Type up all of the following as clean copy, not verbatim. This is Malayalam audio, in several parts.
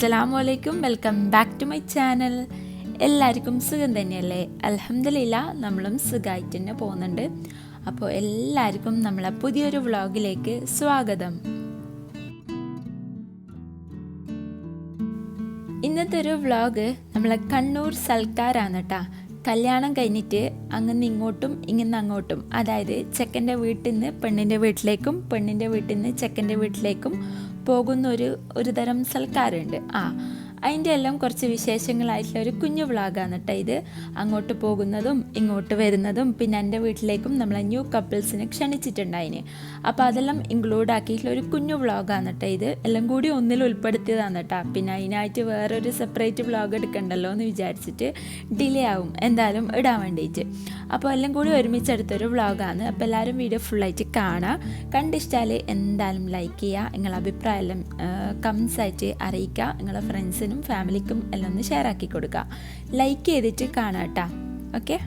അസ്സലാമു അലൈക്കും, welcome back to my channel. എല്ലാവർക്കും സുഖം തന്നെയല്ലേ? അൽഹംദുലില്ലാഹ് നമ്മളും സുഖമായിട്ട് തന്നെ പോകുന്നുണ്ട്. അപ്പോൾ എല്ലാവർക്കും നമ്മളെ പുതിയൊരു വ്ളോഗിലേക്ക് സ്വാഗതം. ഇന്നത്തെ ഒരു വ്ളോഗ് നമ്മളെ കണ്ണൂർ സൽക്കാരാണ് കേട്ടോ. കല്യാണം കഴിഞ്ഞിട്ട് അങ്ങനെ ഇങ്ങോട്ടും ഇങ്ങനെ അങ്ങോട്ടും, അതായത് ചെക്കൻ്റെ വീട്ടിൽ നിന്ന് പെണ്ണിൻ്റെ വീട്ടിലേക്കും പെണ്ണിൻ്റെ വീട്ടിൽ നിന്ന് ചെക്കൻ്റെ വീട്ടിലേക്കും പോകുന്ന ഒരു തരം സൽക്കാരുണ്ട്. അതിൻ്റെ എല്ലാം കുറച്ച് വിശേഷങ്ങളായിട്ടുള്ള ഒരു കുഞ്ഞു വ്ളോഗാണ് കേട്ടോ ഇത്. അങ്ങോട്ട് പോകുന്നതും ഇങ്ങോട്ട് വരുന്നതും പിന്നെ എൻ്റെ വീട്ടിലേക്കും നമ്മളെ ന്യൂ കപ്പിൾസിനെ ക്ഷണിച്ചിട്ടുണ്ടായിന്. അപ്പോൾ അതെല്ലാം ഇൻക്ലൂഡ് ആക്കിയിട്ടുള്ള ഒരു കുഞ്ഞു വ്ളോഗാണ് കേട്ടോ ഇത്. എല്ലാം കൂടി ഒന്നിൽ ഉൾപ്പെടുത്തിയതാണ് കേട്ടോ. പിന്നെ അതിനായിട്ട് വേറൊരു സെപ്പറേറ്റ് വ്ളോഗ് എടുക്കണ്ടല്ലോ എന്ന് വിചാരിച്ചിട്ട് ഡിലേ ആവും എന്തായാലും ഇടാൻ വേണ്ടിയിട്ട്. അപ്പോൾ എല്ലാം കൂടി ഒരുമിച്ചെടുത്തൊരു വ്ളോഗാണ്. അപ്പോൾ എല്ലാവരും വീഡിയോ ഫുള്ളായിട്ട് കാണാം. കണ്ടിഷ്ടാൽ എന്തായാലും ലൈക്ക് ചെയ്യുക, നിങ്ങളുടെ അഭിപ്രായം എല്ലാം കമൻസ് ആയിട്ട് അറിയിക്കുക. നിങ്ങളുടെ ഫ്രണ്ട്സിനും ഫാമിലിക്കും എല്ലാം ഒന്ന് ഷെയർ ആക്കി കൊടുക്കുക. ലൈക്ക് ചെയ്തിട്ട് കാണാം കേട്ടോ. ഓക്കെ,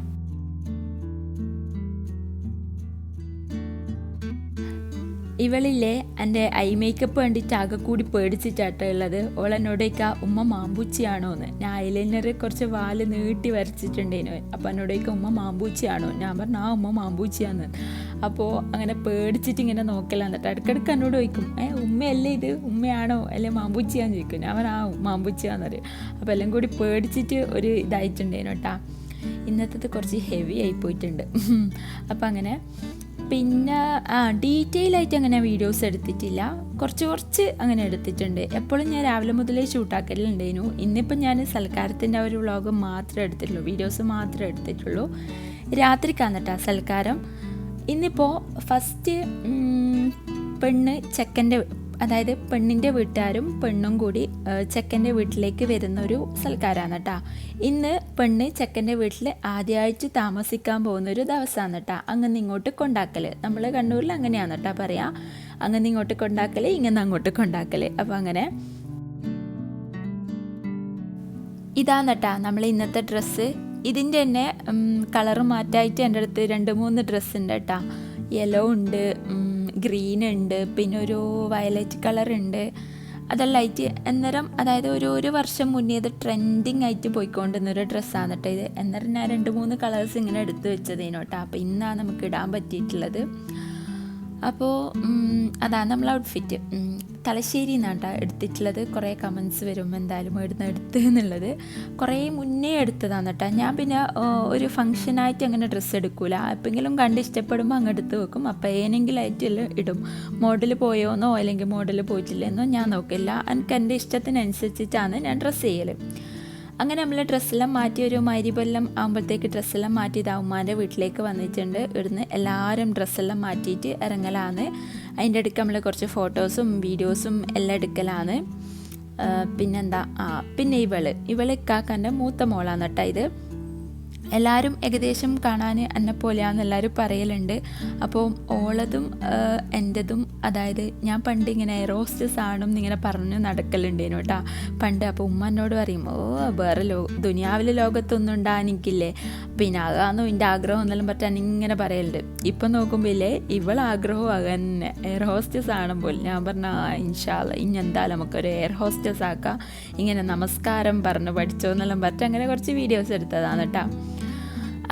ഇവളില്ലേ എൻ്റെ ഐ മേക്കപ്പ് കണ്ടിട്ട് ആകെ കൂടി പേടിച്ചിട്ടാട്ടോ ഉള്ളത്. ഓളെന്നോടേക്കാ ഉമ്മ മാമ്പൂച്ചിയാണോ എന്ന്. ഞാൻ ഐലൈനർ കുറച്ച് വാല് നീട്ടി വരച്ചിട്ടുണ്ടേനു. അപ്പോൾ എന്നോടേക്കാ ഉമ്മ മാമ്പൂച്ചിയാണോ? ഞാൻ പറഞ്ഞു ഉമ്മ മാമ്പൂച്ചിയാന്ന്. അപ്പോൾ അങ്ങനെ പേടിച്ചിട്ട് ഇങ്ങനെ നോക്കലാന്ന് കേട്ടോ. ഇടയ്ക്കിടയ്ക്ക് എന്നോട് ചോദിക്കും, ഉമ്മയല്ലേ ഇത്, ഉമ്മയാണോ അല്ലെ മാമ്പൂച്ചിയാന്ന് ചോദിക്കും. ഞാൻ പറഞ്ഞു മാമ്പൂച്ചിയാന്ന് പറയും. അപ്പോൾ എല്ലാം കൂടി പേടിച്ചിട്ട് ഒരു ഇതായിട്ടുണ്ടേനു കേട്ടോ. ഇന്നത്തെ കുറച്ച് ഹെവി ആയി പോയിട്ടുണ്ട്. അപ്പം അങ്ങനെ പിന്നെ ഡീറ്റെയിൽ ആയിട്ട് അങ്ങനെ വീഡിയോസ് എടുത്തിട്ടില്ല, കുറച്ച് അങ്ങനെ എടുത്തിട്ടുണ്ട്. എപ്പോഴും ഞാൻ രാവിലെ മുതലേ ഷൂട്ടാക്കലുണ്ടായിരുന്നു. ഇന്നിപ്പം ഞാൻ സൽക്കാരത്തിൻ്റെ ഒരു വ്ളോഗ് മാത്രമേ എടുത്തിട്ടുള്ളൂ, വീഡിയോസ് മാത്രമേ എടുത്തിട്ടുള്ളൂ. രാത്രിക്കാണ് കേട്ടോ സൽക്കാരം. ഇന്നിപ്പോൾ ഫസ്റ്റ് പെണ്ണ് ചെക്കൻ്റെ, അതായത് പെണ്ണിൻ്റെ വീട്ടുകാരും പെണ്ണും കൂടി ചെക്കൻ്റെ വീട്ടിലേക്ക് വരുന്നൊരു സൽക്കാരമാണ് കേട്ടോ. ഇന്ന് പെണ്ണ് ചെക്കൻ്റെ വീട്ടിൽ ആദ്യമായിട്ട് താമസിക്കാൻ പോകുന്നൊരു ദിവസമാണ് കേട്ടോ. അങ്ങനെ ഇങ്ങോട്ട് കൊണ്ടാക്കൽ, നമ്മൾ കണ്ണൂരിൽ അങ്ങനെയാണ് കേട്ടോ പറയാം. അങ്ങനെ ഇങ്ങോട്ട് കൊണ്ടാക്കൽ, ഇങ്ങനെ അങ്ങോട്ട് കൊണ്ടാക്കൽ. അപ്പോൾ അങ്ങനെ ഇതാണ് കേട്ടോ നമ്മൾ ഇന്നത്തെ ഡ്രസ്സ്. ഇതിൻ്റെ തന്നെ കളറ് മാറ്റായിട്ട് എൻ്റെ അടുത്ത് 2-3 ഡ്രസ്സ് ഉണ്ട് കേട്ടോ. യെല്ലോ ഉണ്ട്, ഗ്രീൻ ഉണ്ട്, പിന്നെ ഒരു വയലറ്റ് കളറുണ്ട്. അതെല്ലാം ആയിട്ട് അന്നേരം, അതായത് ഒരു വർഷം മുന്നേ ഇത് ട്രെൻഡിങ് ആയിട്ട് പോയിക്കൊണ്ടിരുന്നൊരു ഡ്രസ്സാണ് കേട്ടോ ഇത്. അന്നേരം ഞാൻ 2-3 കളേഴ്സ് ഇങ്ങനെ എടുത്ത് വെച്ചതേനു കേട്ടോ. അപ്പോൾ ഇന്നാണ് നമുക്ക് ഇടാൻ പറ്റിയിട്ടുള്ളത്. അപ്പോൾ അതാണ് നമ്മൾ ഔട്ട്ഫിറ്റ്. തലശ്ശേരി നിന്നാണ് എടുത്തിട്ടുള്ളത്. കുറേ കമൻസ് വരും എന്തായാലും എടുത്ത് എന്നുള്ളത്. കുറേ മുന്നേ എടുത്തതാണ് കേട്ടോ. ഞാൻ പിന്നെ ഒരു ഫംഗ്ഷനായിട്ട് അങ്ങനെ ഡ്രസ്സ് എടുക്കില്ല. എപ്പോഴെങ്കിലും കണ്ട് ഇഷ്ടപ്പെടുമ്പോൾ അങ്ങ് എടുത്ത് വെക്കും. അപ്പോൾ ഏതെങ്കിലുമായിട്ടെല്ലാം ഇടും. മോഡൽ പോയോന്നോ അല്ലെങ്കിൽ മോഡൽ പോയിട്ടില്ലെന്നോ ഞാൻ നോക്കില്ല. എനിക്ക് എൻ്റെ ഇഷ്ടത്തിനനുസരിച്ചിട്ടാണ് ഞാൻ ഡ്രസ്സ് ചെയ്യൽ. അങ്ങനെ നമ്മൾ ഡ്രസ്സെല്ലാം മാറ്റി ഒരു മഗ്‌രിബെല്ലാം ആകുമ്പോഴത്തേക്ക് ഡ്രസ്സെല്ലാം മാറ്റി ഉമ്മാൻ്റെ വീട്ടിലേക്ക് വന്നിട്ടുണ്ട്. ഇവിടുന്ന് എല്ലാവരും ഡ്രസ്സെല്ലാം മാറ്റിയിട്ട് ഇറങ്ങലാണ്. അതിൻ്റെ ഇടയ്ക്ക് നമ്മൾ കുറച്ച് ഫോട്ടോസും വീഡിയോസും എല്ലാം എടുക്കലാണ്. പിന്നെന്താ, പിന്നെ ഇവള് ഇക്കാക്കൻ്റെ മൂത്ത മോളാണ് കേട്ടോ ഇത്. എല്ലാവരും ഏകദേശം കാണാൻ എന്നെ പോലെയാണെന്ന് എല്ലാവരും പറയലുണ്ട്. അപ്പോൾ ഓളതും എൻ്റെതും, അതായത് ഞാൻ പണ്ട് ഇങ്ങനെ എയർ ഹോസ്റ്റസ് ആണെന്ന് ഇങ്ങനെ പറഞ്ഞ് നടക്കലുണ്ടേനു കേട്ടോ പണ്ട്. അപ്പോൾ ഉമ്മ എന്നോട് പറയും, വേറെ ദുനിയാവിലെ ലോകത്തൊന്നും ഉണ്ടാകാനിക്കില്ലേ, പിന്നെ അതാണെന്നോ എൻ്റെ ആഗ്രഹം എന്നെല്ലാം പറ്റാൻ ഇങ്ങനെ പറയലുണ്ട്. ഇപ്പം നോക്കുമ്പോൾ ഇല്ലേ ആഗ്രഹവും തന്നെ എയർ ഹോസ്റ്റസ് ആണെമ്പോൾ. ഞാൻ പറഞ്ഞ ഇൻഷാ അല്ലാഹ് ഇനി എന്തായാലും നമുക്കൊരു എയർ ഹോസ്റ്റസ് ആക്കാം, ഇങ്ങനെ നമസ്കാരം പറഞ്ഞ് പഠിച്ചോ എന്നെല്ലാം പറഞ്ഞിട്ട് അങ്ങനെ കുറച്ച് വീഡിയോസ് എടുത്തതാണ് കേട്ടോ.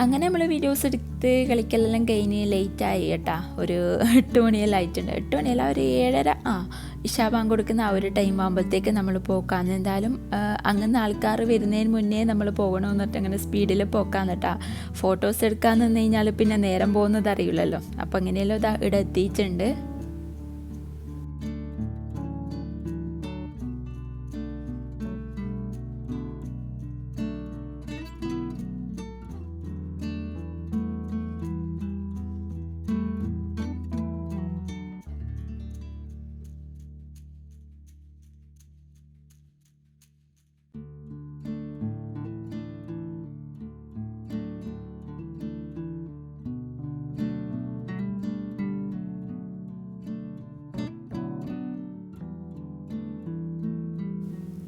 അങ്ങനെ നമ്മൾ വീഡിയോസ് എടുത്ത് കളിക്കലെല്ലാം കഴിഞ്ഞ് ലേറ്റായി കേട്ടോ. ഒരു 8 മണിയെല്ലാം ആയിട്ടുണ്ട്. 8 മണിയല്ല, ഒരു 7:30 ഇശാ ബാങ്ക് കൊടുക്കുന്ന ഒരു ടൈം ആകുമ്പോഴത്തേക്ക് നമ്മൾ പോക്കാന്ന്. എന്തായാലും അങ്ങനെ ആൾക്കാർ വരുന്നതിന് മുന്നേ നമ്മൾ പോകണമെന്ന് പറഞ്ഞിട്ട് അങ്ങനെ സ്പീഡിൽ പോക്കാന്ന് കേട്ടോ. ഫോട്ടോസ് എടുക്കാൻ നിന്ന് കഴിഞ്ഞാൽ പിന്നെ നേരം പോകുന്നത് അറിയില്ലല്ലോ. അപ്പോൾ അങ്ങനെയല്ലോ ഇവിടെ എത്തിയിട്ടുണ്ട്.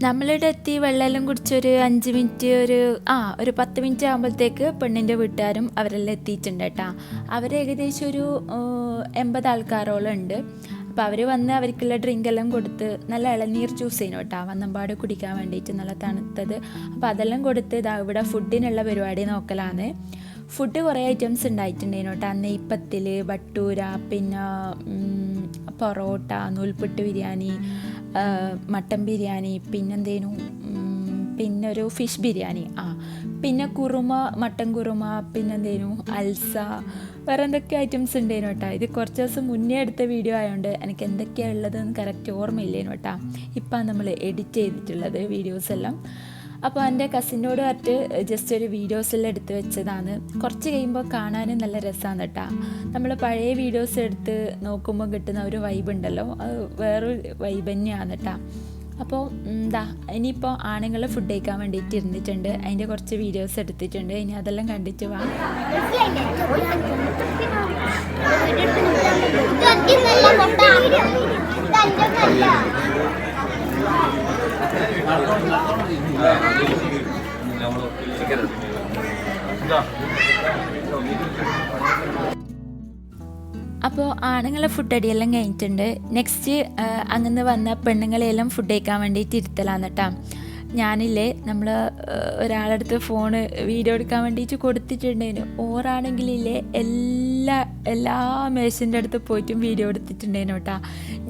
നമ്മളിവിടെ എത്തി വെള്ളമെല്ലാം കുടിച്ചൊരു 5 മിനിറ്റ് ഒരു 10 മിനിറ്റ് ആകുമ്പോഴത്തേക്ക് പെണ്ണിൻ്റെ വീട്ടുകാരും അവരെല്ലാം എത്തിയിട്ടുണ്ട് കേട്ടോ. അവർ ഏകദേശം ഒരു 80 ആൾക്കാരോളം ഉണ്ട്. അപ്പോൾ അവർ വന്ന് അവർക്കുള്ള ഡ്രിങ്ക് എല്ലാം കൊടുത്ത് നല്ല ഇളനീർ ജ്യൂസ് ചെയ്യുന്നു കേട്ടോ, വന്നമ്പാട് കുടിക്കാൻ വേണ്ടിയിട്ട് നല്ല തണുത്തത്. അപ്പോൾ അതെല്ലാം കൊടുത്ത് ഇതാ ഇവിടെ ഫുഡിനുള്ള പരിപാടി നോക്കലാണ്. ഫുഡ് കുറേ ഐറ്റംസ് ഉണ്ടായിട്ടുണ്ടായിരുന്നു കേട്ടോ. നെയ്പ്പത്തിൽ, ബട്ടൂര, പിന്നെ പൊറോട്ട, നൂൽപുട്ട് ബിരിയാണി, മട്ടൻ ബിരിയാണി, പിന്നെന്തേനു പിന്നെ ഒരു ഫിഷ് ബിരിയാണി, പിന്നെ കുറുമ, മട്ടൻ കുറുമ, പിന്നെന്തേനു അൽസ, വേറെ എന്തൊക്കെ ഐറ്റംസ് ഉണ്ടായിരുന്നു കേട്ടോ. ഇത് കുറച്ച് ദിവസം മുന്നേ എടുത്ത വീഡിയോ ആയതുകൊണ്ട് എനിക്ക് എന്തൊക്കെയാണ് ഉള്ളതെന്ന് കറക്റ്റ് ഓർമ്മയില്ലേനു കേട്ടോ. ഇപ്പം നമ്മൾ എഡിറ്റ് ചെയ്തിട്ടുള്ളത് വീഡിയോസ് എല്ലാം. അപ്പോൾ എൻ്റെ കസിനോട് പറഞ്ഞിട്ട് ജസ്റ്റ് ഒരു വീഡിയോസെല്ലാം എടുത്ത് വെച്ചതാണ്. കുറച്ച് കഴിയുമ്പോൾ കാണാനും നല്ല രസമാണ് കേട്ടോ. നമ്മൾ പഴയ വീഡിയോസ് എടുത്ത് നോക്കുമ്പോൾ കിട്ടുന്ന ഒരു വൈബ് ഉണ്ടല്ലോ, അത് വേറൊരു വൈബ് തന്നെയാണ് കേട്ടോ. അപ്പോൾ ഇനിയിപ്പോൾ ആണുങ്ങൾ ഫുഡ് കഴിക്കാൻ വേണ്ടിയിട്ട് ഇരുന്നിട്ടുണ്ട്. അതിൻ്റെ കുറച്ച് വീഡിയോസ് എടുത്തിട്ടുണ്ട്. ഇനി അതെല്ലാം കണ്ടിട്ട് വാ. അപ്പോൾ ആണുങ്ങളെ ഫുഡ് അടിയെല്ലാം കഴിഞ്ഞിട്ടുണ്ട്. നെക്സ്റ്റ് അങ്ങനെ വന്ന പെണ്ണുങ്ങളെല്ലാം ഫുഡ് കഴിക്കാൻ വേണ്ടിയിട്ട് ഇരുത്തലാണ് കേട്ടോ. ഞാനില്ലേ നമ്മൾ ഒരാളടുത്ത് ഫോണ് വീഡിയോ എടുക്കാൻ വേണ്ടിയിട്ട് കൊടുത്തിട്ടുണ്ടായിരുന്നു. ഓറാണെങ്കിലില്ലേ എല്ലാ മേശൻ്റെ അടുത്ത് പോയിട്ടും വീഡിയോ എടുത്തിട്ടുണ്ടായിരുന്നു കേട്ടോ.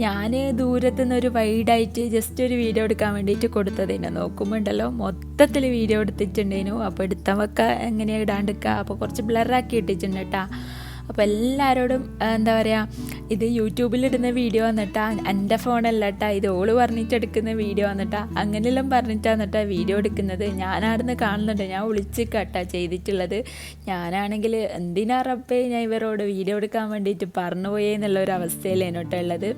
ഞാൻ ദൂരത്തുനിന്ന് ഒരു വൈഡായിട്ട് ജസ്റ്റ് ഒരു വീഡിയോ എടുക്കാൻ വേണ്ടിയിട്ട് കൊടുത്തതിനെ നോക്കുമ്പോൾ ഉണ്ടല്ലോ മൊത്തത്തിൽ വീഡിയോ എടുത്തിട്ടുണ്ടായിരുന്നു. അപ്പോൾ എടുത്തവൊക്കെ എങ്ങനെയാണ് ഇടാണ്ടിരിക്കുക, അപ്പോൾ കുറച്ച് ബ്ലറാക്കി ഇട്ടിട്ടുണ്ട് കേട്ടോ. അപ്പോൾ എല്ലാവരോടും എന്താ പറയുക, ഇത് യൂട്യൂബിലിടുന്ന വീഡിയോ വന്നിട്ടാ, എൻ്റെ ഫോണല്ല കേട്ടാ, ഇത് ഓള് പറഞ്ഞിട്ടെടുക്കുന്ന വീഡിയോ വന്നിട്ടാ, അങ്ങനെയെല്ലാം പറഞ്ഞിട്ടാണ് കേട്ടാ വീഡിയോ എടുക്കുന്നത്. ഞാനാടുന്ന് കാണുന്നുണ്ട്, ഞാൻ വിളിച്ച് കേട്ടാ ചെയ്തിട്ടുള്ളത്. ഞാനാണെങ്കിൽ എന്തിനാ റബ്ബേ ഞാൻ ഇവരോട് വീഡിയോ എടുക്കാൻ വേണ്ടിയിട്ട് പറഞ്ഞു പോയേ എന്നുള്ളൊരു അവസ്ഥയിലേനു കേട്ടോ ഉള്ളത്.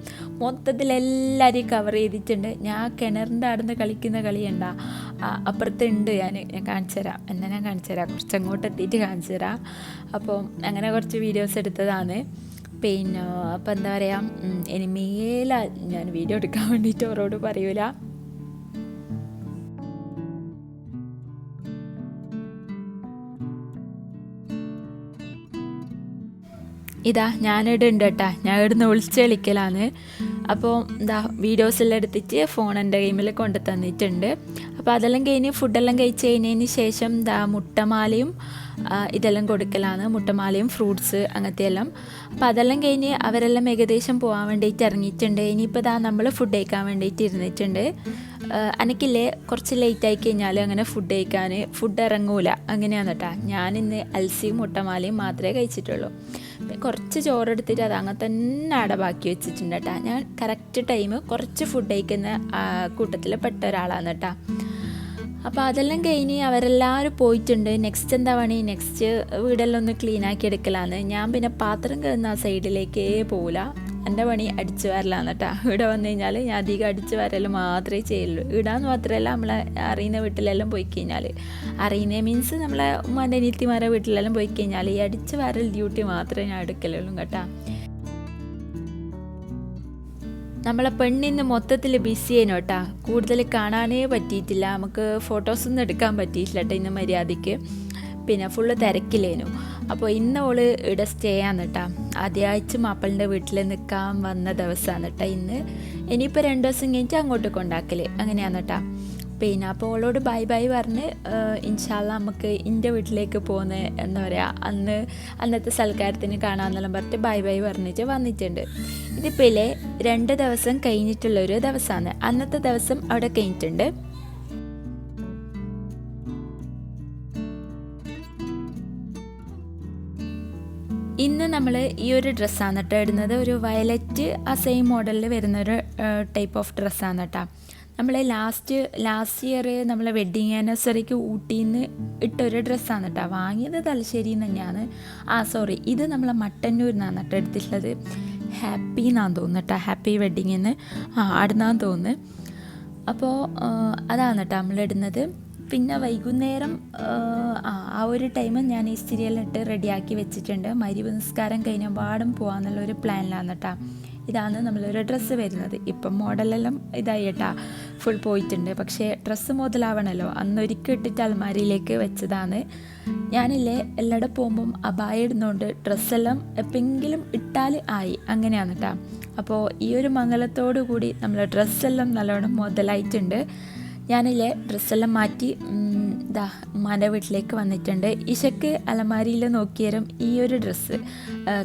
മൊത്തത്തിൽ എല്ലാവരെയും കവർ ചെയ്തിട്ടുണ്ട്. ഞാൻ കിണറിൻ്റെ അടുന്ന് കളിക്കുന്ന കളിയുണ്ടാ, അപ്പുറത്തുണ്ട്, ഞാൻ കാണിച്ചു തരാം, എന്നെ ഞാൻ കാണിച്ചു തരാം, കുറച്ചങ്ങോട്ട് എത്തിയിട്ട് കാണിച്ചു തരാം. അപ്പോൾ അങ്ങനെ കുറച്ച് വീഡിയോസ് എടുത്തതാണ്. പിന്നെ അപ്പം എന്താ പറയുക, ഇനി മേലെ ഞാൻ വീഡിയോ എടുക്കാൻ വേണ്ടിയിട്ട് അവരോട് പറയൂല. ഇതാ ഞാനിവിടെ ഉണ്ട് കേട്ടോ, ഞാൻ ഇവിടുന്ന് വിളിച്ച് കളിക്കലാണ്. അപ്പോൾ എന്താ വീഡിയോസെല്ലാം എടുത്തിട്ട് ഫോൺ എൻ്റെ കൈമിൽ കൊണ്ടു തന്നിട്ടുണ്ട്. അപ്പോൾ അതെല്ലാം കഴിഞ്ഞ് ഫുഡെല്ലാം കഴിച്ച് കഴിഞ്ഞതിന് ശേഷം എന്താ മുട്ടമാലയും ഇതെല്ലാം കൊടുക്കലാണ്, മുട്ടമാലയും ഫ്രൂട്ട്സ് അങ്ങനത്തെ എല്ലാം. അപ്പോൾ അതെല്ലാം കഴിഞ്ഞ് അവരെല്ലാം ഏകദേശം പോകാൻ വേണ്ടിയിട്ട് ഇറങ്ങിയിട്ടുണ്ട്. ഇനിയിപ്പോൾ ഇതാ നമ്മൾ ഫുഡ് കഴിക്കാൻ വേണ്ടിയിട്ട് ഇരുന്നിട്ടുണ്ട്. എനിക്കില്ലേ കുറച്ച് ലേറ്റ് ആയി കഴിഞ്ഞാൽ അങ്ങനെ ഫുഡ് ഇറങ്ങൂല, അങ്ങനെയാണ് കേട്ടോ. ഞാനിന്ന് അൽസിയും മുട്ടമാലയും മാത്രമേ കഴിച്ചിട്ടുള്ളൂ. കുറച്ച് ചോറെടുത്തിട്ട് അത് അങ്ങനെ തന്നെ അവിടെ ബാക്കി വെച്ചിട്ടുണ്ട് കേട്ടോ. ഞാൻ കറക്റ്റ് ടൈം കുറച്ച് ഫുഡ് കഴിക്കുന്ന കൂട്ടത്തിൽ പെട്ട ഒരാളാണ് കേട്ടോ. അപ്പോൾ അതെല്ലാം കഴിഞ്ഞ് അവരെല്ലാവരും പോയിട്ടുണ്ട്. നെക്സ്റ്റ് എന്താ പണി, നെക്സ്റ്റ് വീടെല്ലാം ഒന്ന് ക്ലീനാക്കി എടുക്കലാണ്. ഞാൻ പിന്നെ പാത്രം കയറുന്ന ആ സൈഡിലേക്കേ പോകില്ല, എൻ്റെ പണി അടിച്ചു വരലാണ് കേട്ടോ. ഇവിടെ വന്നു കഴിഞ്ഞാൽ ഞാൻ അധികം അടിച്ചു വരൽ മാത്രമേ ചെയ്യുള്ളൂ. ഇടാന്ന് മാത്രമല്ല, നമ്മളെ അറിയുന്ന വീട്ടിലെല്ലാം പോയി കഴിഞ്ഞാൽ, അറിയുന്ന മീൻസ് നമ്മളെ ഉമ്മാൻ്റെ അനിയത്തിമാരുടെ വീട്ടിലെല്ലാം പോയി കഴിഞ്ഞാൽ ഈ അടിച്ചു വരൽ ഡ്യൂട്ടി മാത്രമേ ഞാൻ എടുക്കലുള്ളൂ കേട്ടോ. നമ്മളെ പെണ്ണിന്ന് മൊത്തത്തിൽ ബിസി ആയിരുന്നു കേട്ടോ. കൂടുതൽ കാണാനേ പറ്റിയിട്ടില്ല, നമുക്ക് ഫോട്ടോസൊന്നും എടുക്കാൻ പറ്റിയിട്ടില്ല കേട്ടോ ഇന്ന് മര്യാദയ്ക്ക്. പിന്നെ ഫുള്ള് തിരക്കില്ലേനു. അപ്പോൾ ഇന്ന് ഓള് ഇവിടെ സ്റ്റേ ആണ് കേട്ടോ. ആദ്യമായിട്ട് മാപ്പിളിൻ്റെ വീട്ടിൽ നിൽക്കാൻ വന്ന ദിവസമാണ് കേട്ടോ ഇന്ന്. ഇനിയിപ്പോൾ 2 ദിവസം കഴിഞ്ഞിട്ട് അങ്ങോട്ട് കൊണ്ടാക്കൽ, അങ്ങനെയാണ് കേട്ടോ. പിന്നെ അപ്പോൾ ഓളോട് ബൈ ബൈ പറഞ്ഞ് ഇൻഷാല്ല നമുക്ക് എൻ്റെ വീട്ടിലേക്ക് പോകുന്ന എന്താ പറയുക, അന്നത്തെ സൽക്കാരത്തിന് കാണാമെന്നെല്ലാം പറഞ്ഞിട്ട് ബൈ ബൈ പറഞ്ഞിട്ട് വന്നിട്ടുണ്ട്. ഇതിപ്പോൾ 2 ദിവസം കഴിഞ്ഞിട്ടുള്ളൊരു ദിവസമാണ്. അന്നത്തെ ദിവസം അവിടെ കഴിഞ്ഞിട്ടുണ്ട്. ഇന്ന് നമ്മൾ ഈ ഒരു ഡ്രസ്സാണ് കേട്ടോ ഇടുന്നത്. ഒരു വയലറ്റ് ആ സെയിം മോഡലിൽ വരുന്നൊരു ടൈപ്പ് ഓഫ് ഡ്രസ്സാണ് കേട്ടോ. നമ്മൾ ലാസ്റ്റ് ഇയർ നമ്മളെ വെഡ്ഡിങ് ആനിവേഴ്സറിക്ക് ഊട്ടിയിൽ നിന്ന് ഇട്ടൊരു ഡ്രസ്സാണ് കേട്ടോ. വാങ്ങിയത് തലശ്ശേരിയിൽ നിന്ന് തന്നെയാണ്. സോറി, ഇത് നമ്മളെ മട്ടന്നൂരിൽ നിന്നാണ് കേട്ടോ എടുത്തിട്ടുള്ളത്. ഹാപ്പി എന്നാന്ന് തോന്നുന്നു കേട്ടോ, ഹാപ്പി വെഡ്ഡിങ്ങിന്ന് ആടുന്നാന്ന് തോന്നുന്നു. അപ്പോൾ അതാണ് കേട്ടോ നമ്മളിടുന്നത്. പിന്നെ വൈകുന്നേരം ആ ഒരു ടൈം ഞാൻ ഈ ഇസ്തിരിയെല്ലാം റെഡിയാക്കി വെച്ചിട്ടുണ്ട്. മഗ്‌രിബ് നിസ്കാരം കഴിഞ്ഞ പാടും പോകാമെന്നുള്ളൊരു പ്ലാനിലാണ് കേട്ടോ. ഇതാണ് നമ്മളൊരു ഡ്രസ്സ് വരുന്നത്. ഇപ്പം മോഡലെല്ലാം ഇതായി കേട്ടോ, ഫുൾ പോയിട്ടുണ്ട്. പക്ഷേ ഡ്രസ്സ് മുതലാവണമല്ലോ, അന്നൊരിക്കൽ ഇട്ടിട്ട് അൽമാരിയിലേക്ക് വെച്ചതാണ്. ഞാനില്ലേ എല്ലാവിടെ പോകുമ്പം അബായ ഇടുന്നതുകൊണ്ട് ഡ്രസ്സെല്ലാം എപ്പോഴെങ്കിലും ഇട്ടാൽ ആയി അങ്ങനെയാണ് കേട്ടോ. അപ്പോൾ ഈ ഒരു മംഗലത്തോടു കൂടി നമ്മളെ ഡ്രസ്സെല്ലാം നല്ലോണം മുതലായിട്ടുണ്ട്. ഞാനില്ലേ ഡ്രസ്സെല്ലാം മാറ്റി ഉമ്മാൻ്റെ വീട്ടിലേക്ക് വന്നിട്ടുണ്ട്. ഇഷയ്ക്ക് അലമാരിയിൽ നോക്കിയാലും ഈ ഒരു ഡ്രസ്സ്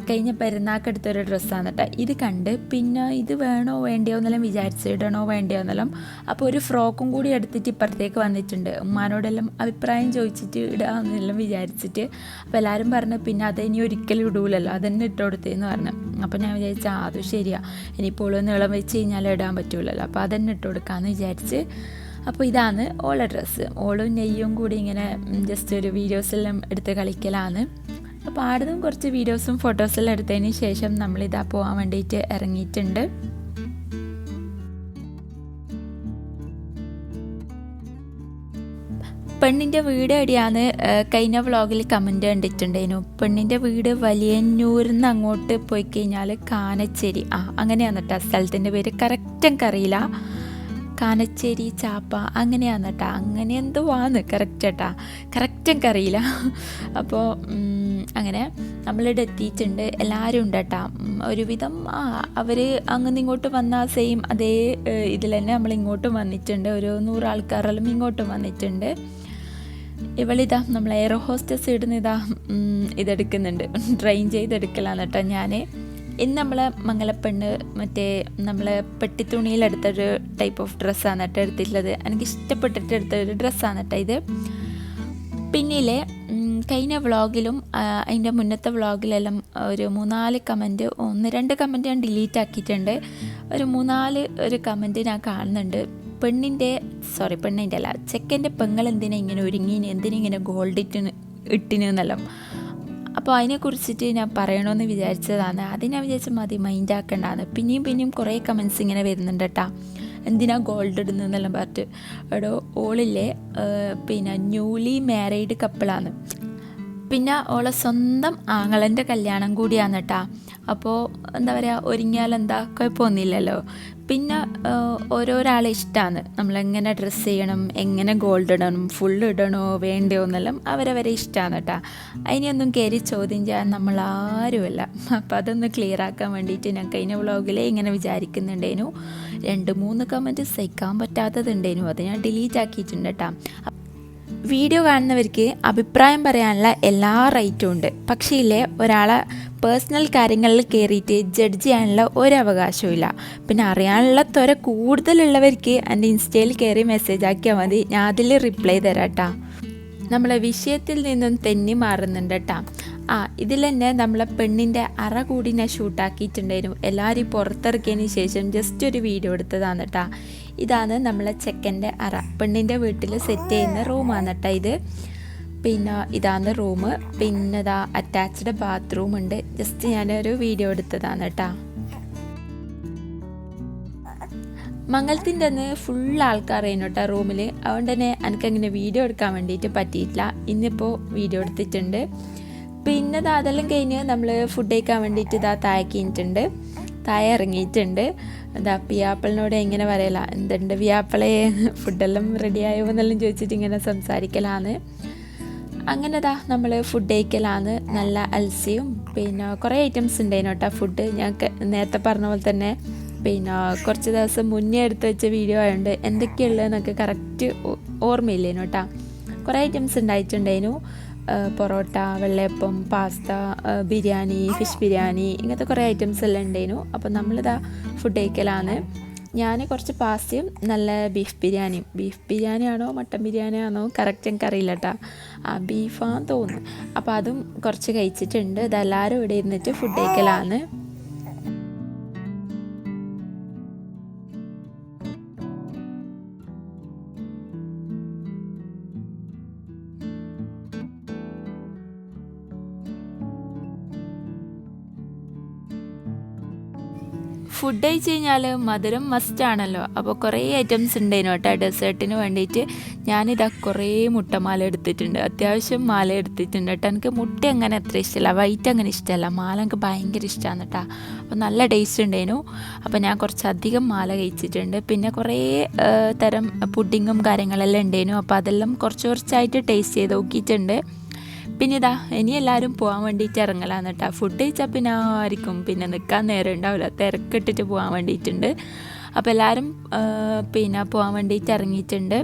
കഴിഞ്ഞ പെരുന്നാക്കെടുത്തൊരു ഡ്രസ്സാണ് കേട്ടോ. ഇത് കണ്ട് പിന്നെ ഇത് വേണോ വേണ്ടയോ എന്നെല്ലാം വിചാരിച്ച് ഇടണോ വേണ്ടയോ എന്നെല്ലാം. അപ്പോൾ ഒരു ഫ്രോക്കും കൂടി എടുത്തിട്ട് ഇപ്പുറത്തേക്ക് വന്നിട്ടുണ്ട്. ഉമ്മാനോടെല്ലാം അഭിപ്രായം ചോദിച്ചിട്ട് ഇടാമെന്നെല്ലാം വിചാരിച്ചിട്ട്. അപ്പോൾ എല്ലാവരും പറഞ്ഞു പിന്നെ അത് ഇനി ഒരിക്കലും ഇടൂലല്ലോ, അതന്നെ ഇട്ട് കൊടുത്തേന്ന് പറഞ്ഞു. അപ്പോൾ ഞാൻ വിചാരിച്ചു അത് ശരിയാണ്, ഇനിയിപ്പോൾ നീളം വെച്ച് കഴിഞ്ഞാൽ ഇടാൻ പറ്റൂലല്ലോ, അപ്പോൾ അതന്നെ ഇട്ട് കൊടുക്കാമെന്ന് വിചാരിച്ച്. അപ്പോൾ ഇതാണ് ഓളെ ഡ്രസ്സ്. ഓളും നെയ്യും കൂടി ഇങ്ങനെ ജസ്റ്റ് ഒരു വീഡിയോസെല്ലാം എടുത്ത് കളിക്കലാണ്. അപ്പോൾ ആടുന്നും കുറച്ച് വീഡിയോസും ഫോട്ടോസെല്ലാം എടുത്തതിന് ശേഷം നമ്മളിതാ പോകാൻ വേണ്ടിയിട്ട് ഇറങ്ങിയിട്ടുണ്ട്. പെണ്ണിൻ്റെ വീട് എവിടെയാന്ന് കഴിഞ്ഞ വ്ളോഗിൽ കമൻറ്റ് കണ്ടിട്ടുണ്ടായിരുന്നു. പെണ്ണിൻ്റെ വീട് വലിയന്നൂരിൽ നിന്ന് അങ്ങോട്ട് പോയി കഴിഞ്ഞാൽ കാനച്ചേരി, അങ്ങനെയാണ് കേട്ടോ സ്ഥലത്തിൻ്റെ പേര്. കറക്റ്റ് എനിക്കറിയില്ല, കാനച്ചേരി ചാപ്പ അങ്ങനെയാണ് കേട്ടോ, അങ്ങനെ എന്തോ ആണ് കറക്റ്റ് കേട്ടാ, കറക്റ്റ് എനിക്കറിയില്ല. അപ്പോൾ അങ്ങനെ നമ്മളിവിടെ എത്തിയിട്ടുണ്ട്. എല്ലാവരും ഉണ്ട് കേട്ടോ. ഒരുവിധം അവർ അങ്ങനെ ഇങ്ങോട്ട് വന്ന സെയിം അതേ ഇതിൽ തന്നെ നമ്മളിങ്ങോട്ടും വന്നിട്ടുണ്ട്. ഒരു 100 ആൾക്കാരെല്ലാം ഇങ്ങോട്ടും വന്നിട്ടുണ്ട്. ഇവളിതാ നമ്മൾ എയർ ഹോസ്റ്റസ് ഇടുന്ന ഇതെടുക്കുന്നുണ്ട്, ട്രെയിൻ ചെയ്തെടുക്കലാണ് കേട്ടോ. ഞാൻ ഇന്ന് നമ്മളെ മംഗലപ്പെണ്ണ് മറ്റേ നമ്മളെ പെട്ടിത്തുണിയിലെടുത്തൊരു ടൈപ്പ് ഓഫ് ഡ്രസ്സാണ് കേട്ടോ എടുത്തിട്ടുള്ളത്. എനിക്ക് ഇഷ്ടപ്പെട്ടിട്ട് എടുത്തൊരു ഡ്രസ്സാണ് കേട്ടോ ഇത്. പിന്നിലെ കഴിഞ്ഞ വ്ളോഗിലും അതിൻ്റെ മുന്നത്തെ വ്ളോഗിലെല്ലാം ഒരു 3-4 കമൻറ്റ്, 1-2 കമൻറ്റ് ഞാൻ ഡിലീറ്റ് ആക്കിയിട്ടുണ്ട്. ഒരു 3-4 കമൻറ്റ് ഞാൻ കാണുന്നുണ്ട്. പെണ്ണിൻ്റെ അല്ല, ചെക്കൻ്റെ പെങ്ങൾ എന്തിനാ ഇങ്ങനെ ഒരുങ്ങിന്, എന്തിനിങ്ങനെ ഗോൾഡ് ഇട്ടിന് എന്നെല്ലാം. അപ്പോൾ അതിനെക്കുറിച്ചിട്ട് ഞാൻ പറയണമെന്ന് വിചാരിച്ചതാണ്. അത് ഞാൻ വിചാരിച്ച മതി, മൈൻഡ് ആക്കേണ്ടതാണ്. പിന്നെയും കുറേ കമൻസ് ഇങ്ങനെ വരുന്നുണ്ട് കേട്ടോ, എന്തിനാ ഗോൾഡ് ഇടുന്നതെന്നെല്ലാം പറഞ്ഞിട്ട്. എടോ ഓളില്ലേ പിന്നെ ന്യൂലി മാരീഡ് കപ്പിളാണ്, പിന്നെ ഓളെ സ്വന്തം ആങ്ങളൻ്റെ കല്യാണം കൂടിയാണ് കേട്ടോ. അപ്പോൾ എന്താ പറയുക, ഒരുങ്ങിയാലെന്താ കുഴപ്പമൊന്നുമില്ലല്ലോ. പിന്നെ ഓരോരാളെ ഇഷ്ടമാണ് നമ്മളെങ്ങനെ ഡ്രസ്സ് ചെയ്യണം, എങ്ങനെ ഗോൾഡ് ഇടണം, ഫുള്ള് ഇടണോ വേണ്ടയോ എന്നെല്ലാം അവരവരെ ഇഷ്ടമാണ് കേട്ടോ. അതിനെയൊന്നും കയറി ചോദ്യം ചെയ്യാൻ നമ്മളാരുമല്ല. അപ്പോൾ അതൊന്ന് ക്ലിയർ ആക്കാൻ വേണ്ടിയിട്ട് ഞാൻ കഴിഞ്ഞ വ്ളോഗിലേ ഇങ്ങനെ വിചാരിക്കുന്നുണ്ടേനു. 2-3 കമൻറ്റ് സഹിക്കാൻ പറ്റാത്തതുണ്ടേനു, അത് ഞാൻ ഡിലീറ്റ് ആക്കിയിട്ടുണ്ട് കേട്ടോ. വീഡിയോ കാണുന്നവർക്ക് അഭിപ്രായം പറയാനുള്ള എല്ലാ റൈറ്റും ഉണ്ട്. പക്ഷേ ഇല്ലേ, ഒരാളെ പേഴ്സണൽ കാര്യങ്ങളിൽ കയറിയിട്ട് ജഡ്ജ് ചെയ്യാനുള്ള ഒരവകാശവും ഇല്ല. പിന്നെ അറിയാനുള്ള ത്വര കൂടുതലുള്ളവർക്ക് എൻ്റെ ഇൻസ്റ്റയിൽ കയറി മെസ്സേജ് ആക്കിയാൽ മതി, ഞാൻ അതിൽ റിപ്ലൈ തരാം കേട്ടോ. നമ്മളെ വിഷയത്തിൽ നിന്നും തെന്നി മാറുന്നുണ്ട് കേട്ടോ. ഇതിൽ തന്നെ നമ്മളെ പെണ്ണിൻ്റെ അറ കൂടി ഞാൻ ഷൂട്ടാക്കിയിട്ടുണ്ടായിരുന്നു. എല്ലാവരും പുറത്തിറക്കിയതിന് ശേഷം ജസ്റ്റ് ഒരു വീഡിയോ എടുത്തതാണ് കേട്ടോ. ഇതാണ് നമ്മളെ ചെക്കൻ്റെ അറ, പെണ്ണിൻ്റെ വീട്ടിൽ സെറ്റ് ചെയ്യുന്ന റൂമാണ് കേട്ടോ ഇത്. പിന്നെ ഇതാണ് റൂം, പിന്നെ ഇതാ അറ്റാച്ച്ഡ് ബാത്റൂം ഉണ്ട്. ജസ്റ്റ് ഞാനൊരു വീഡിയോ എടുത്തതാണ് കേട്ടോ. മംഗലത്തിൻ്റെ അന്ന് ഫുൾ ആൾക്കാരായിരുന്നു കേട്ടോ റൂമിൽ. അതുകൊണ്ട് തന്നെ എനിക്കങ്ങനെ വീഡിയോ എടുക്കാൻ വേണ്ടിയിട്ട് പറ്റിയിട്ടില്ല. ഇന്നിപ്പോൾ വീഡിയോ എടുത്തിട്ടുണ്ട്. പിന്നെ അതെല്ലാം കഴിഞ്ഞ് നമ്മൾ ഫുഡ് കഴിക്കാൻ വേണ്ടിയിട്ട് താഴേക്കിട്ടുണ്ട്, താഴെ ഇറങ്ങിയിട്ടുണ്ട്. പിയാപ്പിളിനോട് എങ്ങനെ പറയല, എന്തുണ്ട് പിയാപ്പിളെ, ഫുഡെല്ലാം റെഡിയായോ എന്നെല്ലാം ചോദിച്ചിട്ട് ഇങ്ങനെ സംസാരിക്കലാണ്. അങ്ങനെ നമ്മൾ ഫുഡ് കഴിക്കലാണ്. നല്ല അൽസിയും പിന്നെ കുറേ ഐറ്റംസ് ഉണ്ടായിരുന്നു കേട്ടോ ഫുഡ്. ഞാൻ നേരത്തെ പറഞ്ഞ പോലെ തന്നെ പിന്നെ കുറച്ച് ദിവസം മുന്നേ എടുത്ത് വെച്ച വീഡിയോ ആയതുകൊണ്ട് എന്തൊക്കെയുള്ളതെന്നൊക്കെ കറക്റ്റ് ഓർമ്മയില്ലേനു കേട്ടോ. കുറേ ഐറ്റംസ് ഉണ്ടായിട്ടുണ്ടായിരുന്നു. പൊറോട്ട, വെള്ളയപ്പം, പാസ്ത, ബിരിയാണി, ഫിഷ് ബിരിയാണി, ഇങ്ങനത്തെ കുറേ ഐറ്റംസ് എല്ലാം ഉണ്ടായിരുന്നു. അപ്പോൾ നമ്മളിതാ ഫുഡ് കഴിക്കലാണ്. ഞാൻ കുറച്ച് പാസ്തയും നല്ല ബീഫ് ബിരിയാണിയാണോ മട്ടൻ ബിരിയാണിയാണോ കറക്റ്റ് എനിക്കറിയില്ല കേട്ടോ. ബീഫാന്ന് തോന്നുന്നു. അപ്പോൾ അതും കുറച്ച് കഴിച്ചിട്ടുണ്ട്. ഇതെല്ലാവരും ഇവിടെ ഇരുന്നിട്ട് ഫുഡ് കഴിക്കലാണ്. ഫുഡ് കഴിച്ച് കഴിഞ്ഞാൽ മധുരം മസ്റ്റാണല്ലോ. അപ്പോൾ കുറേ ഐറ്റംസ് ഉണ്ടായിരുന്നു കേട്ടോ ഡെസേർട്ടിന് വേണ്ടിയിട്ട്. ഞാനിതാ കുറേ മുട്ടമാല എടുത്തിട്ടുണ്ട്, അത്യാവശ്യം മാല എടുത്തിട്ടുണ്ട് കേട്ടോ. എനിക്ക് മുട്ട അങ്ങനെ അത്ര ഇഷ്ടമല്ല, വൈറ്റ് അങ്ങനെ ഇഷ്ടമല്ല, മാല എനിക്ക് ഭയങ്കര ഇഷ്ടമാണ് കേട്ടോ. അപ്പോൾ നല്ല ടേസ്റ്റ് ഉണ്ടായിരുന്നു. അപ്പോൾ ഞാൻ കുറച്ചധികം മാല കഴിച്ചിട്ടുണ്ട്. പിന്നെ കുറേ തരം പുഡിങ്ങും കാര്യങ്ങളെല്ലാം ഉണ്ടായിരുന്നു. അപ്പോൾ അതെല്ലാം കുറച്ചായിട്ട് ടേസ്റ്റ് ചെയ്ത് നോക്കിയിട്ടുണ്ട്. പിന്നെ ഇതാ ഇനി എല്ലാവരും പോകാൻ വേണ്ടിയിട്ട് ഇറങ്ങലാന്ന് കേട്ടോ. ഫുഡ് കഴിച്ചാൽ പിന്നെ ആയിരിക്കും പിന്നെ നിൽക്കാൻ നേരം ഉണ്ടാവില്ല, തിരക്കിട്ടിട്ട് പോകാൻ വേണ്ടിയിട്ടുണ്ട്. അപ്പോൾ എല്ലാവരും പിന്നെ പോകാൻ വേണ്ടിയിട്ട് ഇറങ്ങിയിട്ടുണ്ട്.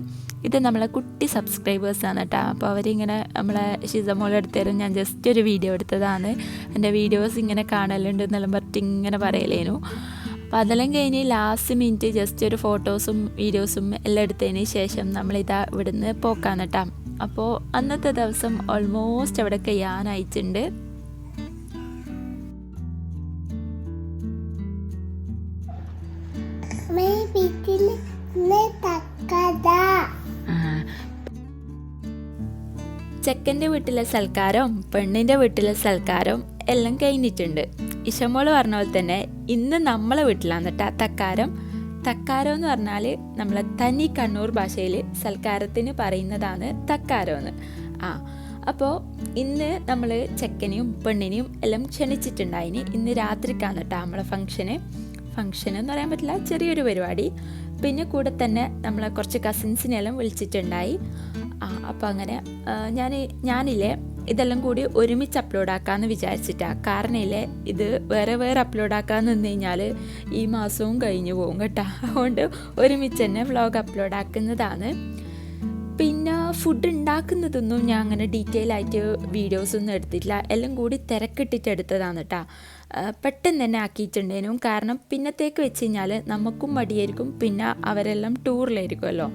ഇത് നമ്മളെ കുട്ടി സബ്സ്ക്രൈബേഴ്സാണ് കേട്ടോ. അപ്പോൾ അവരിങ്ങനെ നമ്മളെ ഷിസമോളെ എടുത്തരും ഞാൻ ജസ്റ്റ് ഒരു വീഡിയോ എടുത്തതാണ്. എൻ്റെ വീഡിയോസ് ഇങ്ങനെ കാണലുണ്ട് എന്നെല്ലാം പറഞ്ഞിട്ട് ഇങ്ങനെ പറയലേനു. അപ്പോൾ അതെല്ലാം കഴിഞ്ഞ് ലാസ്റ്റ് മിനിറ്റ് ജസ്റ്റ് ഒരു ഫോട്ടോസും വീഡിയോസും എല്ലാം എടുത്തതിന് ശേഷം നമ്മളിതാ ഇവിടുന്ന് പോക്കാന്ന് കേട്ടോ. അപ്പോൾ അന്നത്തെ ദിവസം ഓൾമോസ്റ്റ് അവിടെ കഴിയാനായിട്ടുണ്ട്. ചെക്കൻ്റെ വീട്ടിലെ സൽക്കാരവും പെണ്ണിൻ്റെ വീട്ടിലെ സൽക്കാരവും എല്ലാം കഴിഞ്ഞിട്ടുണ്ട്. ഇഷമോള് പറഞ്ഞ പോലെ തന്നെ ഇന്ന് നമ്മളെ വീട്ടിലാണ് കേട്ടോ തക്കാരം. തക്കാരം എന്ന് പറഞ്ഞാൽ നമ്മളെ തനി കണ്ണൂർ ഭാഷയിൽ സൽക്കാരത്തിന് പറയുന്നതാണ് തക്കാരം എന്ന്. അപ്പോൾ ഇന്ന് നമ്മൾ ചെക്കനെയും പെണ്ണിനെയും എല്ലാം ക്ഷണിച്ചിട്ടുണ്ടായിന്. ഇന്ന് രാത്രിക്കാണ് കേട്ടോ നമ്മളെ ഫംഗ്ഷൻ എന്ന് പറയാൻ പറ്റില്ല, ചെറിയൊരു പരിപാടി. പിന്നെ കൂടെ തന്നെ നമ്മളെ കുറച്ച് കസിൻസിനെല്ലാം വിളിച്ചിട്ടുണ്ടായി. അപ്പോൾ അങ്ങനെ ഞാനില്ലേ ഇതെല്ലാം കൂടി ഒരുമിച്ച് അപ്ലോഡ് ആക്കാമെന്ന് വിചാരിച്ചിട്ടാണ്. കാരണം ഇല്ലേ ഇത് വേറെ അപ്ലോഡ് ആക്കാമെന്ന് നിന്ന് കഴിഞ്ഞാൽ ഈ മാസവും കഴിഞ്ഞു പോകും കേട്ടോ. അതുകൊണ്ട് ഒരുമിച്ച് തന്നെ വ്ളോഗ് അപ്ലോഡ് ആക്കുന്നതാണ്. പിന്നെ ഫുഡ് ഉണ്ടാക്കുന്നതൊന്നും ഞാൻ അങ്ങനെ ഡീറ്റെയിൽ ആയിട്ട് വീഡിയോസൊന്നും എടുത്തിട്ടില്ല, എല്ലാം കൂടി തിരക്കിട്ടിട്ട് എടുത്തതാണ് കേട്ടോ. പെട്ടെന്ന് തന്നെ ആക്കിയിട്ടുണ്ടേനും. കാരണം പിന്നത്തേക്ക് വെച്ച് കഴിഞ്ഞാൽ നമുക്കും മടിയായിരിക്കും, പിന്നെ അവരെല്ലാം ടൂറിലായിരിക്കുമല്ലോ,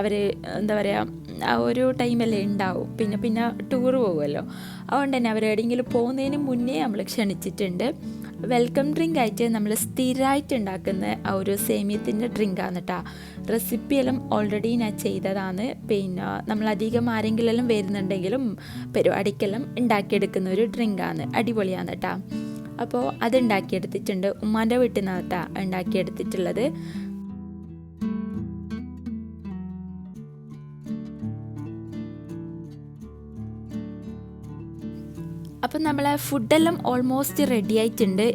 അവർ എന്താ പറയുക ആ ഒരു ടൈമല്ലേ ഉണ്ടാവും, പിന്നെ ടൂർ പോകുമല്ലോ. അതുകൊണ്ട് തന്നെ അവരെവിടെയെങ്കിലും പോകുന്നതിന് മുന്നേ നമ്മൾ ക്ഷണിച്ചിട്ടുണ്ട്. വെൽക്കം ഡ്രിങ്ക് ആയിട്ട് നമ്മൾ സ്ഥിരമായിട്ട് ഉണ്ടാക്കുന്ന ആ ഒരു സേമിയത്തിൻ്റെ ഡ്രിങ്കാണ് കേട്ടോ. റെസിപ്പിയെല്ലാം ഓൾറെഡി ഞാൻ ചെയ്തതാണ്. പിന്നെ നമ്മളധികം ആരെങ്കിലും വരുന്നുണ്ടെങ്കിലും പരിപാടിക്കെല്ലാം ഉണ്ടാക്കിയെടുക്കുന്ന ഒരു ഡ്രിങ്കാണ്, അടിപൊളിയാണ് കേട്ടോ. അപ്പോൾ അത് ഉണ്ടാക്കിയെടുത്തിട്ടുണ്ട്. ഉമ്മാൻ്റെ വീട്ടിൽ നിന്നാണ് കേട്ടോ ഉണ്ടാക്കിയെടുത്തിട്ടുള്ളത്. അപ്പം നമ്മളെ ഫുഡെല്ലാം ഓൾമോസ്റ്റ് റെഡി ആയിട്ടുണ്ട്.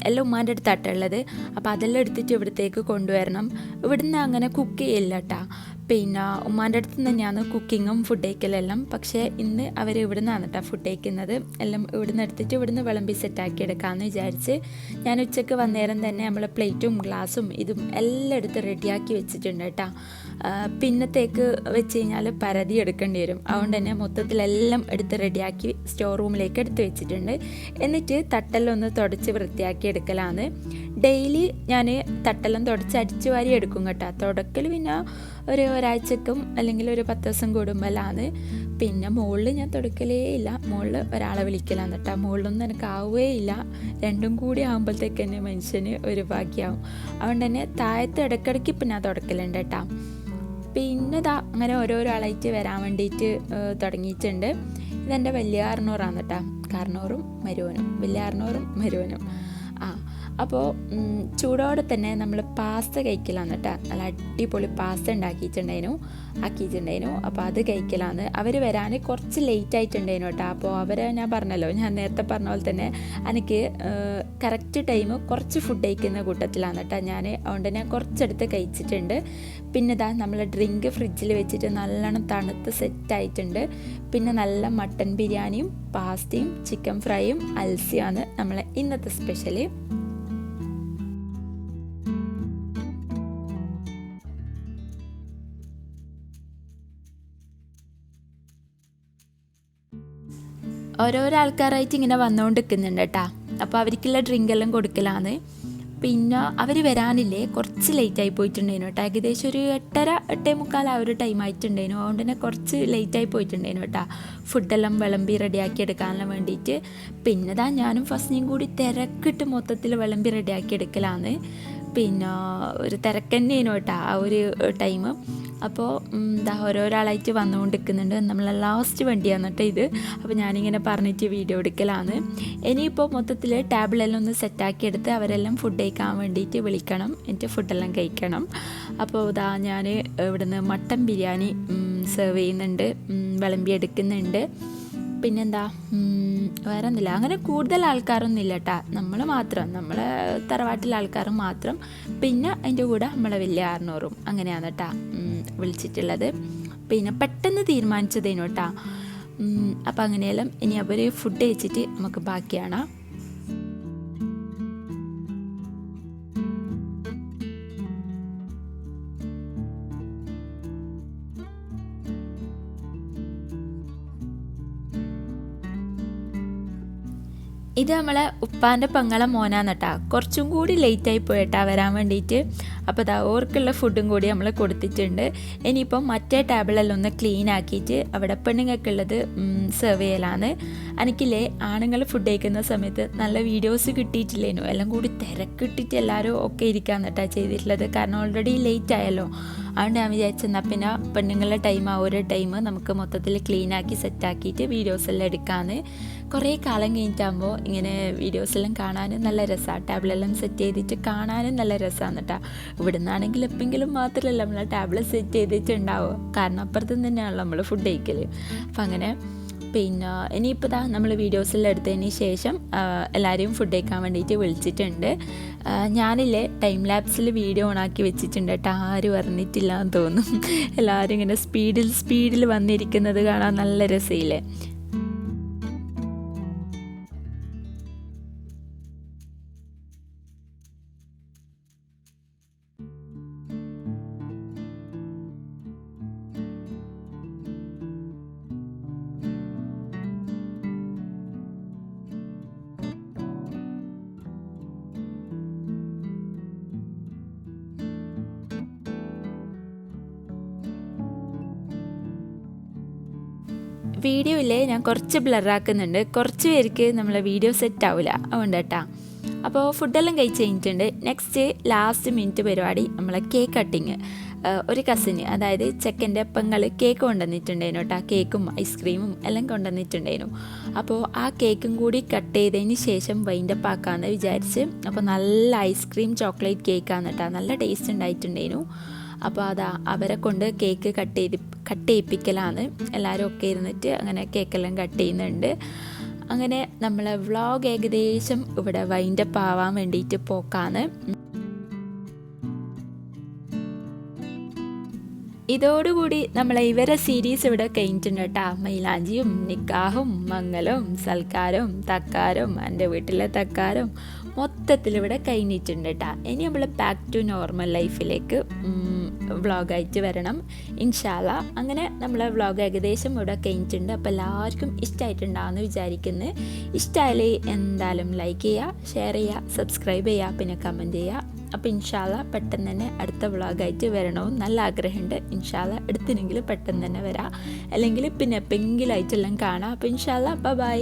എല്ലാം ഉമ്മാൻ്റെ അടുത്താട്ടുള്ളത്. അപ്പോൾ അതെല്ലാം എടുത്തിട്ട് ഇവിടത്തേക്ക് കൊണ്ടുവരണം. ഇവിടുന്ന് അങ്ങനെ കുക്ക് ചെയ്യില്ല കേട്ടോ. പിന്നെ ഉമ്മാൻ്റെ അടുത്ത് തന്നെയാണ് കുക്കിങ്ങും ഫുഡ് കഴിക്കലെല്ലാം. പക്ഷേ ഇന്ന് അവർ ഇവിടെ നിന്നാണ് കേട്ടോ ഫുഡ് കഴിക്കുന്നത്. എല്ലാം ഇവിടുന്ന് എടുത്തിട്ട് ഇവിടുന്ന് വിളമ്പി സെറ്റാക്കി എടുക്കാമെന്ന് വിചാരിച്ച് ഞാൻ ഉച്ചയ്ക്ക് വന്നേരം തന്നെ നമ്മൾ പ്ലേറ്റും ഗ്ലാസും ഇതും എല്ലാം എടുത്ത് റെഡിയാക്കി വെച്ചിട്ടുണ്ട് കേട്ടോ. പിന്നത്തേക്ക് വെച്ച് കഴിഞ്ഞാൽ പരതി എടുക്കേണ്ടി വരും. അതുകൊണ്ട് തന്നെ മൊത്തത്തിലെല്ലാം എടുത്ത് റെഡിയാക്കി സ്റ്റോർ റൂമിലേക്ക് എടുത്ത് വെച്ചിട്ടുണ്ട്. എന്നിട്ട് തട്ടെല്ലാം ഒന്ന് തുടച്ച് വൃത്തിയാക്കി എടുക്കലാണ്. ഡെയിലി ഞാൻ തട്ടെല്ലാം തുടച്ച് അടിച്ചു വാരി എടുക്കും കേട്ടോ. തുടക്കൽ പിന്നെ ഒരാഴ്ചക്കും അല്ലെങ്കിൽ ഒരു 10 ദിവസം കൂടുമ്പോഴാണ്. പിന്നെ മുകളിൽ ഞാൻ തുടക്കലേ ഇല്ല, മുകളിൽ ഒരാളെ വിളിക്കലാന്ന് കേട്ടോ. മുകളിലൊന്നും എനിക്ക് ആവുകയില്ല, രണ്ടും കൂടി ആകുമ്പോഴത്തേക്ക് തന്നെ മനുഷ്യന് ഒരു ഭാഗ്യമാവും. അതുകൊണ്ട് തന്നെ താഴത്ത് ഇടയ്ക്കിടയ്ക്ക് ഇപ്പം ഞാൻ തുടക്കലുണ്ട് കേട്ടോ. പിന്നെ അങ്ങനെ ഓരോരോ ആളായിട്ട് വരാൻ വേണ്ടിയിട്ട് തുടങ്ങിയിട്ടുണ്ട്. ഇതെൻ്റെ വലിയ അറുന്നൂറാണ് കേട്ടോ. കാർന്നൂറും മരുവനും, വലിയ അറുന്നൂറും മരുവനും. അപ്പോൾ ചൂടോടെ തന്നെ നമ്മൾ പാസ്ത കഴിക്കലാന്ന് കേട്ടോ. നല്ല അടിപൊളി പാസ്ത ആക്കിയിട്ടുണ്ടായിരുന്നു. അപ്പോൾ അത് കഴിക്കലാന്ന്. അവർ വരാൻ കുറച്ച് ലേറ്റ് ആയിട്ടുണ്ടായിരുന്നു കേട്ടോ. അപ്പോൾ അവരെ ഞാൻ പറഞ്ഞല്ലോ, ഞാൻ നേരത്തെ പറഞ്ഞ പോലെ തന്നെ എനിക്ക് കറക്റ്റ് ടൈം കുറച്ച് ഫുഡ് കഴിക്കുന്ന കൂട്ടത്തിലാണ് കേട്ടോ ഞാൻ. അതുകൊണ്ട് ഞാൻ കുറച്ചെടുത്ത് കഴിച്ചിട്ടുണ്ട്. പിന്നെ നമ്മൾ ഡ്രിങ്ക് ഫ്രിഡ്ജിൽ വെച്ചിട്ട് നല്ലോണം തണുത്ത് സെറ്റായിട്ടുണ്ട്. പിന്നെ നല്ല മട്ടൻ ബിരിയാണിയും പാസ്തയും ചിക്കൻ ഫ്രൈയും അൽസിയാണ് നമ്മളെ ഇന്നത്തെ സ്പെഷ്യല്. ഓരോരോ ആൾക്കാരായിട്ട് ഇങ്ങനെ വന്നുകൊണ്ടിരിക്കുന്നുണ്ട് കേട്ടോ. അപ്പോൾ അവർക്കുള്ള ഡ്രിങ്കെല്ലാം കൊടുക്കലാണ്. പിന്നെ അവർ വരാനില്ലേ കുറച്ച് ലേറ്റായി പോയിട്ടുണ്ടായിരുന്നു കേട്ടോ. ഏകദേശം ഒരു 8:30-8:45 ആ ഒരു ടൈം ആയിട്ടുണ്ടായിരുന്നു. അതുകൊണ്ട് തന്നെ കുറച്ച് ലേറ്റായി പോയിട്ടുണ്ടായിരുന്നു കേട്ടോ ഫുഡെല്ലാം വിളമ്പി റെഡിയാക്കി എടുക്കാനെല്ലാം വേണ്ടിയിട്ട്. പിന്നെ ഞാനും ഫസ്റ്റിനെയും കൂടി തിരക്കിട്ട് മൊത്തത്തിൽ വിളമ്പി റെഡിയാക്കി എടുക്കലാണ്. പിന്നെ ഒരു തിരക്കന്നെയാണ് കേട്ടോ ആ ഒരു ടൈം. അപ്പോൾ ഓരോരാളായിട്ട് വന്നുകൊണ്ടിരിക്കുന്നുണ്ട്. നമ്മളെ ലാസ്റ്റ് വണ്ടിയാണ് കേട്ടോ ഇത്. അപ്പോൾ ഞാനിങ്ങനെ പറഞ്ഞിട്ട് വീഡിയോ എടുക്കലാണ്. ഇനിയിപ്പോൾ മൊത്തത്തിൽ ടേബിളെല്ലാം ഒന്ന് സെറ്റാക്കി എടുത്ത് അവരെല്ലാം ഫുഡ് കഴിക്കാൻ വേണ്ടിയിട്ട് വിളിക്കണം, എന്നിട്ട് ഫുഡെല്ലാം കഴിക്കണം. അപ്പോൾ ഞാൻ ഇവിടുന്ന് മട്ടൻ ബിരിയാണി സെർവ് ചെയ്യുന്നുണ്ട്, വിളമ്പി എടുക്കുന്നുണ്ട്. പിന്നെന്താ വേറെ ഒന്നുമില്ല, അങ്ങനെ കൂടുതൽ ആൾക്കാരൊന്നും ഇല്ല കേട്ടോ. നമ്മൾ മാത്രം, നമ്മളെ തറവാട്ടിലെ ആൾക്കാർ മാത്രം. പിന്നെ അതിൻ്റെ കൂടെ നമ്മളെ വലിയ അറുന്നൂറും അങ്ങനെയാണ് കേട്ടോ വിളിച്ചിട്ടുള്ളത്. പിന്നെ പെട്ടെന്ന് തീരുമാനിച്ചതേനു കേട്ടോ. അപ്പോൾ അങ്ങനെയെല്ലാം ഇനി അവർ ഫുഡ് കഴിച്ചിട്ട് നമുക്ക് ബാക്കിയാണ്. ഇത് നമ്മളെ ഉപ്പാൻ്റെ പെങ്ങളെ മോനാന്നട്ടാ, കുറച്ചും കൂടി ലേറ്റായി പോയിട്ടാ വരാൻ വേണ്ടിയിട്ട്. അപ്പോൾ അതാ ഓർക്കുള്ള ഫുഡും കൂടി നമ്മൾ കൊടുത്തിട്ടുണ്ട്. ഇനിയിപ്പം മറ്റേ ടേബിളെല്ലാം ഒന്ന് ക്ലീൻ ആക്കിയിട്ട് അവിടെ പെണ്ണുങ്ങൾക്കുള്ളത് സെർവ് ചെയ്യലാണ്. എനിക്കില്ലേ ആണുങ്ങൾ ഫുഡ് കഴിക്കുന്ന സമയത്ത് നല്ല വീഡിയോസ് കിട്ടിയിട്ടില്ലേനു, എല്ലാം കൂടി തിരക്കിട്ടിട്ട് എല്ലാവരും ഒക്കെ ഇരിക്കാന്നിട്ടാ ചെയ്തിട്ടുള്ളത്. കാരണം ഓൾറെഡി ലേറ്റ് ആയല്ലോ. അതുകൊണ്ട് ഞാൻ വിചാരിച്ചെന്നാൽ പിന്നെ പെണ്ണുങ്ങളുടെ ടൈം ആ ഒരു ടൈം നമുക്ക് മൊത്തത്തിൽ ക്ലീനാക്കി സെറ്റാക്കിയിട്ട് വീഡിയോസെല്ലാം എടുക്കാമെന്ന്. കുറേ കാലം കഴിഞ്ഞിട്ടാകുമ്പോൾ ഇങ്ങനെ വീഡിയോസെല്ലാം കാണാനും നല്ല രസമാണ്. ടേബിളെല്ലാം സെറ്റ് ചെയ്തിട്ട് കാണാനും നല്ല രസമാണ് കേട്ടോ. ഇവിടെ നിന്നാണെങ്കിൽ എപ്പോഴെങ്കിലും മാത്രമല്ല നമ്മൾ ടേബിൾ സെറ്റ് ചെയ്തിട്ടുണ്ടാവുക, കാരണം അപ്പുറത്ത് തന്നെയാണല്ലോ നമ്മൾ ഫുഡ് കഴിക്കൽ. അപ്പം അങ്ങനെ പിന്നെ ഇനിയിപ്പോൾ ദാ നമ്മൾ വീഡിയോസെല്ലാം എടുത്തതിന് ശേഷം എല്ലാവരെയും ഫുഡ് കഴിക്കാൻ വേണ്ടിയിട്ട് വിളിച്ചിട്ടുണ്ട്. ഞാനില്ലേ ടൈം ലാപ്സിൽ വീഡിയോ ഓണാക്കി വെച്ചിട്ടുണ്ട് കേട്ടോ, ആരും അറിഞ്ഞിട്ടില്ല എന്ന് തോന്നും. എല്ലാവരും ഇങ്ങനെ സ്പീഡിൽ വന്നിരിക്കുന്നത് കാണാൻ നല്ല രസമില്ലേ. വീഡിയോയിലെ ഞാൻ കുറച്ച് ബ്ലറാക്കുന്നുണ്ട്, കുറച്ച് പേർക്ക് നമ്മളെ വീഡിയോ സെറ്റ് ആവില്ല, അതുകൊണ്ട് കേട്ടോ. അപ്പോൾ ഫുഡെല്ലാം കഴിച്ച് കഴിഞ്ഞിട്ടുണ്ട്. നെക്സ്റ്റ് ലാസ്റ്റ് മിനിറ്റ് പരിപാടി നമ്മളെ കേക്ക് കട്ടിങ്. ഒരു കസിന്, അതായത് ചെക്കൻ്റെ പെങ്ങൾ കേക്ക് കൊണ്ടുവന്നിട്ടുണ്ടായിരുന്നു കേട്ടോ. കേക്കും ഐസ്ക്രീമും എല്ലാം കൊണ്ടുവന്നിട്ടുണ്ടായിരുന്നു. അപ്പോൾ ആ കേക്കും കൂടി കട്ട് ചെയ്തതിന് ശേഷം വൈൻഡപ്പ് ആക്കാമെന്ന് വിചാരിച്ച്. അപ്പോൾ നല്ല ഐസ്ക്രീം കേക്കാണ് കേട്ടോ, നല്ല ടേസ്റ്റ് ഉണ്ടായിട്ടുണ്ടായിരുന്നു. അപ്പോൾ അതാ അവരെ കൊണ്ട് കേക്ക് കട്ട് ചെയ്യിപ്പിക്കലാണ്. എല്ലാവരും ഒക്കെ ഇരുന്നിട്ട് അങ്ങനെ കേക്കെല്ലാം കട്ട് ചെയ്യുന്നുണ്ട്. അങ്ങനെ നമ്മളെ വ്ളോഗ് ഏകദേശം ഇവിടെ വൈൻഡപ്പ് ആവാൻ വേണ്ടിയിട്ട് പോക്കാണ്. ഇതോടുകൂടി നമ്മളെ ഇവരെ സീരീസ് ഇവിടെ കഴിഞ്ഞിട്ടുണ്ട് കേട്ടോ. മൈലാഞ്ചിയും നിക്കാഹും മംഗലവും സൽക്കാരവും തക്കാരും എൻ്റെ വീട്ടിലെ തക്കാരും മൊത്തത്തിൽ ഇവിടെ കഴിഞ്ഞിട്ടുണ്ട് കേട്ടോ. ഇനി നമ്മൾ ബാക്ക് ടു നോർമൽ ലൈഫിലേക്ക് വ്ളോഗായിട്ട് വരണം ഇൻഷാ അല്ലാ. അങ്ങനെ നമ്മളെ വ്ളോഗ് ഏകദേശം ഇവിടെ കഴിഞ്ഞിട്ടുണ്ട്. അപ്പോൾ എല്ലാവർക്കും ഇഷ്ടമായിട്ടുണ്ടാവുമെന്ന് വിചാരിക്കുന്നു. ഇഷ്ടമായാൽ എന്തായാലും ലൈക്ക് ചെയ്യുക, ഷെയർ ചെയ്യുക, സബ്സ്ക്രൈബ് ചെയ്യുക, പിന്നെ കമൻറ്റ് ചെയ്യുക. അപ്പോൾ ഇൻഷാ അല്ലാ പെട്ടെന്ന് തന്നെ അടുത്ത വ്ളോഗായിട്ട് വരണമെന്ന് നല്ല ആഗ്രഹമുണ്ട്. ഇൻഷാ അല്ലാ എടുത്തിനെങ്കിലും പെട്ടെന്ന് തന്നെ വരാം, അല്ലെങ്കിൽ പിന്നെ എപ്പോഴെങ്കിലും ആയിട്ടെല്ലാം കാണാം. അപ്പോൾ ഇൻഷാ അല്ലാ ബൈ.